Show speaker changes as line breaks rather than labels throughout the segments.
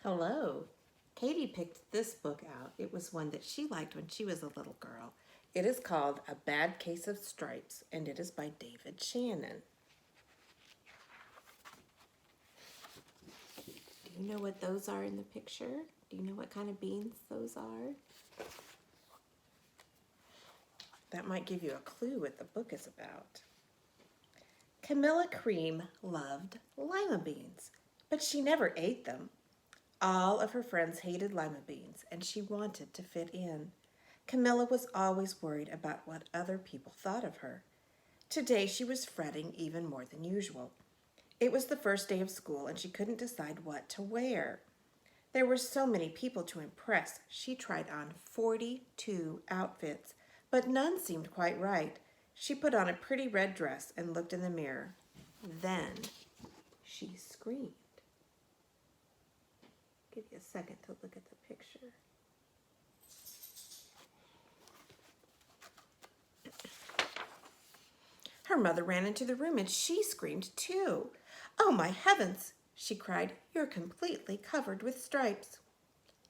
Hello. Katie picked this book out. It was one that she liked when she was a little girl. It is called A Bad Case of Stripes, and it is by David Shannon. Do you know what those are in the picture? Do you know what kind of beans those are? That might give you a clue what the book is about. Camilla Cream loved lima beans, but she never ate them. All of her friends hated lima beans, and she wanted to fit in. Camilla was always worried about what other people thought of her. Today she was fretting even more than usual. It was the first day of school, and she couldn't decide what to wear. There were so many people to impress. She tried on 42 outfits, but none seemed quite right. She put on a pretty red dress and looked in the mirror. Then she screamed. Give you a second to look at the picture. Her mother ran into the room and she screamed too. "Oh, my heavens," she cried. "You're completely covered with stripes."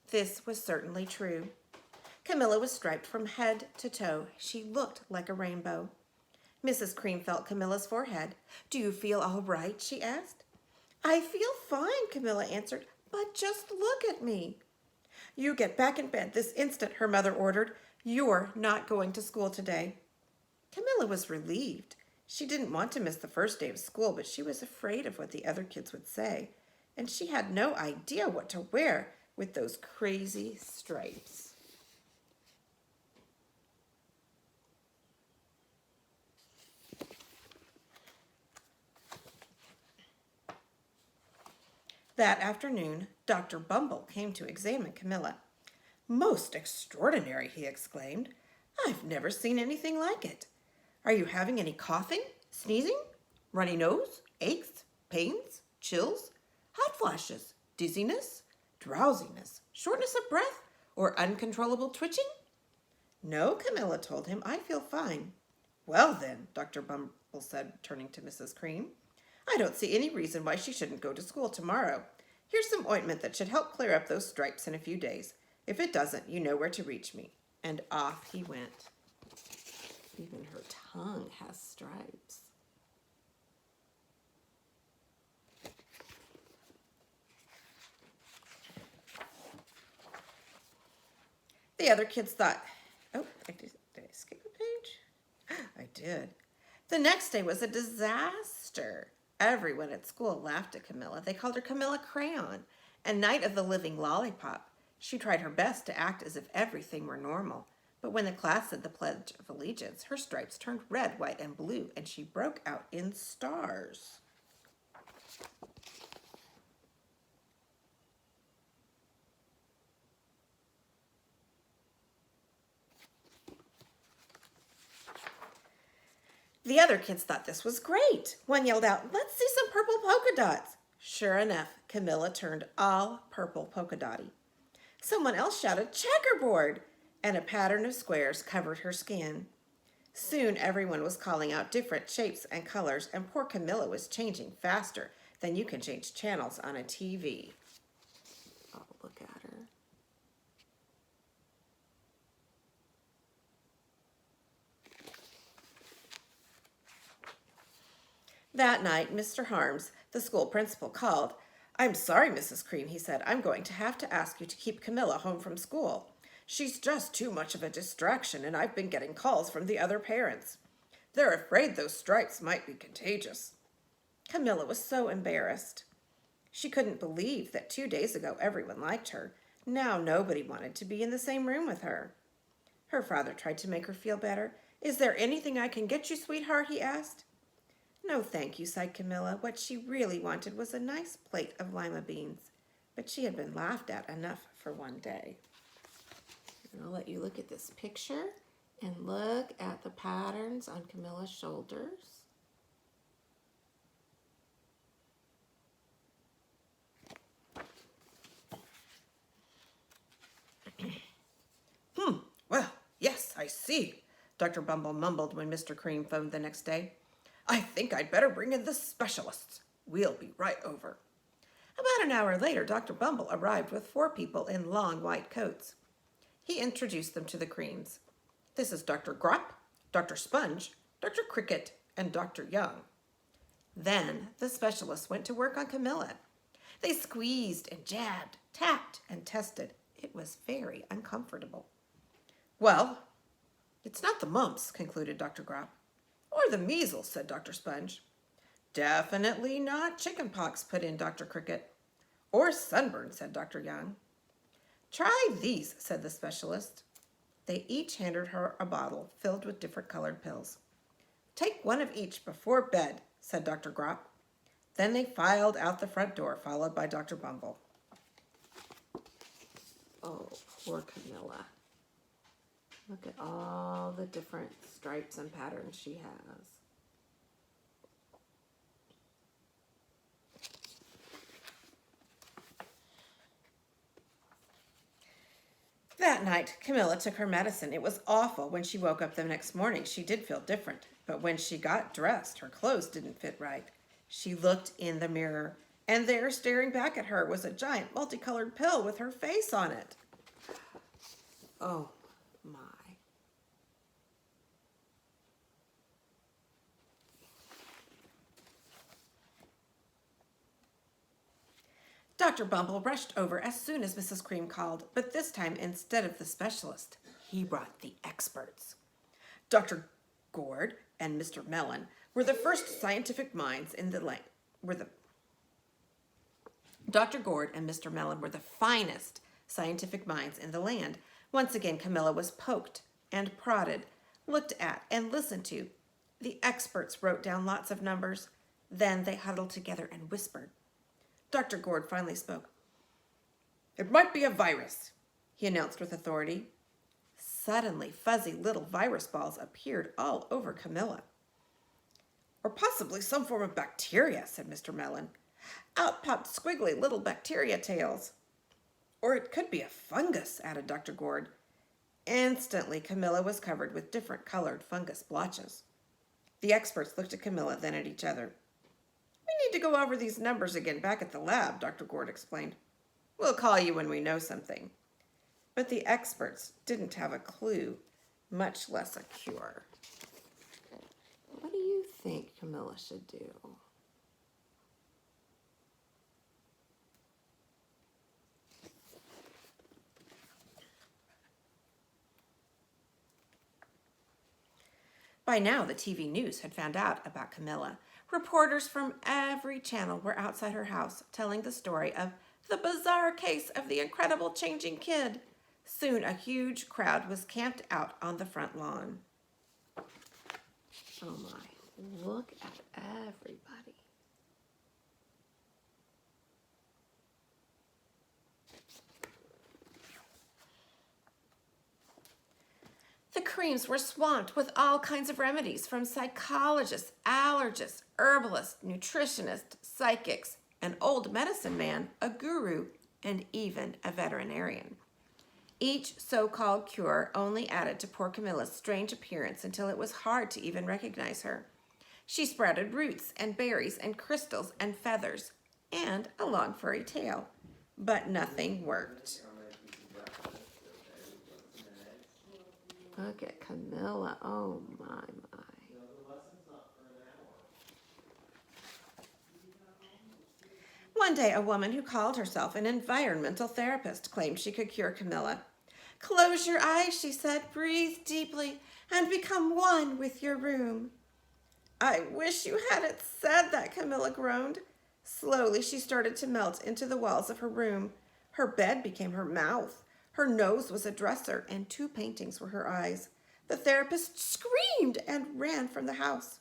This was certainly true. Camilla was striped from head to toe. She looked like a rainbow. Mrs. Cream felt Camilla's forehead. "Do you feel all right?" she asked. "I feel fine," Camilla answered, "but just look at me." "You get back in bed this instant," her mother ordered. "You're not going to school today." Camilla was relieved. She didn't want to miss the first day of school, but she was afraid of what the other kids would say, and she had no idea what to wear with those crazy stripes. That afternoon, Dr. Bumble came to examine Camilla. "Most extraordinary," he exclaimed. "I've never seen anything like it. Are you having any coughing, sneezing, runny nose, aches, pains, chills, hot flashes, dizziness, drowsiness, shortness of breath, or uncontrollable twitching?" "No," Camilla told him. "I feel fine." "Well then," Dr. Bumble said, turning to Mrs. Cream, "I don't see any reason why she shouldn't go to school tomorrow. Here's some ointment that should help clear up those stripes in a few days. If it doesn't, you know where to reach me." And off he went. Even her tongue has stripes. The other kids thought, oh, did I skip a page? I did. The next day was a disaster. Everyone at school laughed at Camilla. They called her Camilla Crayon and Night of the Living Lollipop. She tried her best to act as if everything were normal. But when the class said the Pledge of Allegiance, her stripes turned red, white, and blue, and she broke out in stars. The other kids thought this was great. One yelled out, "Let's see some purple polka dots." Sure enough, Camilla turned all purple polka dotty. Someone else shouted, "Checkerboard!" and a pattern of squares covered her skin. Soon everyone was calling out different shapes and colors, and poor Camilla was changing faster than you can change channels on a TV. Oh, look at her. That night, Mr. Harms, the school principal, called. "I'm sorry, Mrs. Cream," he said. "I'm going to have to ask you to keep Camilla home from school. She's just too much of a distraction, and I've been getting calls from the other parents. They're afraid those stripes might be contagious." Camilla was so embarrassed. She couldn't believe that 2 days ago everyone liked her. Now nobody wanted to be in the same room with her. Her father tried to make her feel better. "Is there anything I can get you, sweetheart?" he asked. "No, thank you," sighed Camilla. What she really wanted was a nice plate of lima beans, but she had been laughed at enough for one day. And I'll let you look at this picture and look at the patterns on Camilla's shoulders. Well, yes, I see," Dr. Bumble mumbled when Mr. Cream phoned the next day. "I think I'd better bring in the specialists. We'll be right over." About an hour later, Dr. Bumble arrived with 4 people in long white coats. He introduced them to the Creams. This is Dr. Grop, Dr. Sponge, Dr. Cricket, and Dr. Young. Then the specialists went to work on Camilla. They squeezed and jabbed, tapped, and tested. It was very uncomfortable. Well, it's not the mumps, concluded Dr. Grop. Or the measles, said Dr. Sponge. Definitely not chickenpox, put in Dr. Cricket. Or sunburn, said Dr. Young. Try these, said the specialist. They each handed her a bottle filled with different colored pills. Take one of each before bed, said Dr. Grop. Then they filed out the front door, followed by Dr. Bumble. Oh, poor Camilla. Look at all the different stripes and patterns she has. That night, Camilla took her medicine. It was awful. When she woke up the next morning, she did feel different. But when she got dressed, her clothes didn't fit right. She looked in the mirror, and there, staring back at her, was a giant multicolored pill with her face on it. Oh, my. Dr. Bumble rushed over as soon as Mrs. Cream called, but this time, instead of the specialist, he brought the experts. Dr. Gord and Mr. Mellon were the first scientific minds in the land. Dr. Gord and Mr. Mellon were the finest scientific minds in the land. Once again, Camilla was poked and prodded, looked at and listened to. The experts wrote down lots of numbers. Then they huddled together and whispered. Dr. Gord finally spoke. It might be a virus, he announced with authority. Suddenly, fuzzy little virus balls appeared all over Camilla. Or possibly some form of bacteria, said Mr. Mellon. Out popped squiggly little bacteria tails. Or it could be a fungus, added Dr. Gord. Instantly, Camilla was covered with different colored fungus blotches. The experts looked at Camilla, then at each other. We need to go over these numbers again back at the lab, Dr. Gord explained. We'll call you when we know something. But the experts didn't have a clue, much less a cure. What do you think Camilla should do? By now, the TV news had found out about Camilla. Reporters from every channel were outside her house telling the story of the bizarre case of the incredible changing kid. Soon, a huge crowd was camped out on the front lawn. Oh my, look at everybody. The Creams were swamped with all kinds of remedies from psychologists, allergists, herbalists, nutritionists, psychics, an old medicine man, a guru, and even a veterinarian. Each so-called cure only added to poor Camilla's strange appearance until it was hard to even recognize her. She sprouted roots and berries and crystals and feathers and a long furry tail, but nothing worked. Look at Camilla. Oh, my. One day, a woman who called herself an environmental therapist claimed she could cure Camilla. Close your eyes, she said, breathe deeply, and become one with your room. I wish you hadn't said that, Camilla groaned. Slowly, she started to melt into the walls of her room. Her bed became her mouth. Her nose was a dresser, and 2 paintings were her eyes. The therapist screamed and ran from the house.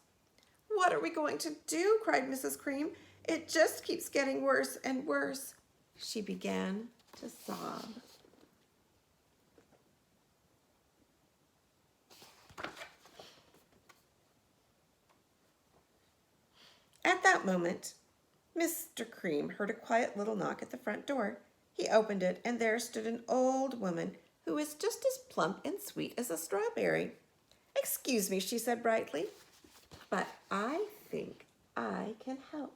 What are we going to do? Cried Mrs. Cream. It just keeps getting worse and worse. She began to sob. At that moment, Mr. Cream heard a quiet little knock at the front door. He opened it, and there stood an old woman who was just as plump and sweet as a strawberry. Excuse me, she said brightly, but I think I can help.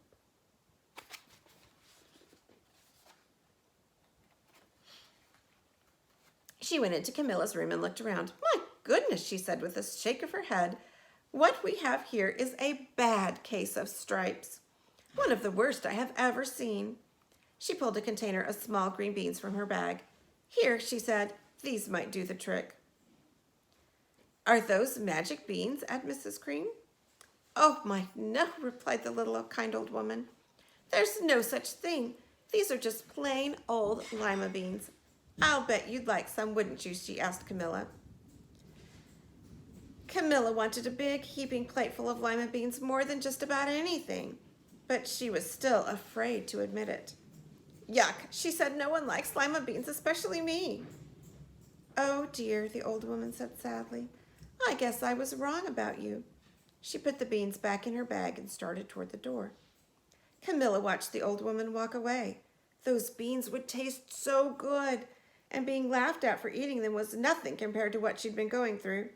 She went into Camilla's room and looked around. My goodness, she said with a shake of her head. What we have here is a bad case of stripes. One of the worst I have ever seen. She pulled a container of small green beans from her bag. Here, she said, these might do the trick. Are those magic beans? asked Mrs. Cream. Oh, my, no, replied the little kind old woman. There's no such thing. These are just plain old lima beans. I'll bet you'd like some, wouldn't you? She asked Camilla. Camilla wanted a big, heaping plateful of lima beans more than just about anything, but she was still afraid to admit it. Yuck, she said, no one likes lima beans, especially me. Oh dear, the old woman said sadly. I guess I was wrong about you. She put the beans back in her bag and started toward the door. Camilla watched the old woman walk away. Those beans would taste so good, and being laughed at for eating them was nothing compared to what she'd been going through.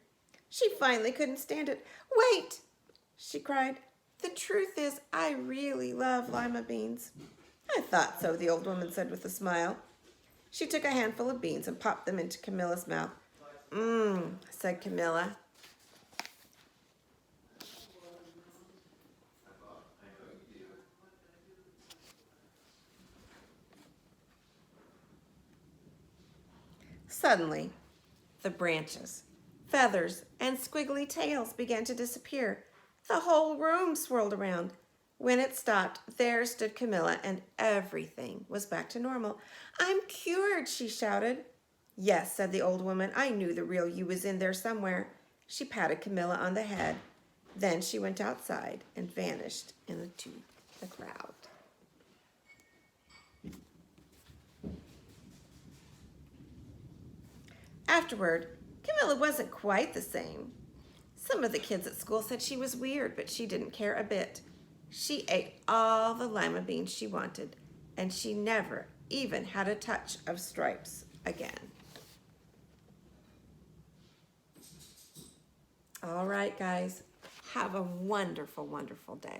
She finally couldn't stand it. Wait, she cried. The truth is, I really love lima beans. I thought so, the old woman said with a smile. She took a handful of beans and popped them into Camilla's mouth. Mmm, said Camilla. Suddenly, the branches, feathers, and squiggly tails began to disappear. The whole room swirled around. When it stopped, there stood Camilla, and everything was back to normal. I'm cured, she shouted. Yes, said the old woman. I knew the real you was in there somewhere. She patted Camilla on the head. Then she went outside and vanished into the crowd. Afterward, Camilla wasn't quite the same. Some of the kids at school said she was weird, but she didn't care a bit. She ate all the lima beans she wanted, and she never even had a touch of stripes again. All right, guys, have a wonderful, wonderful day.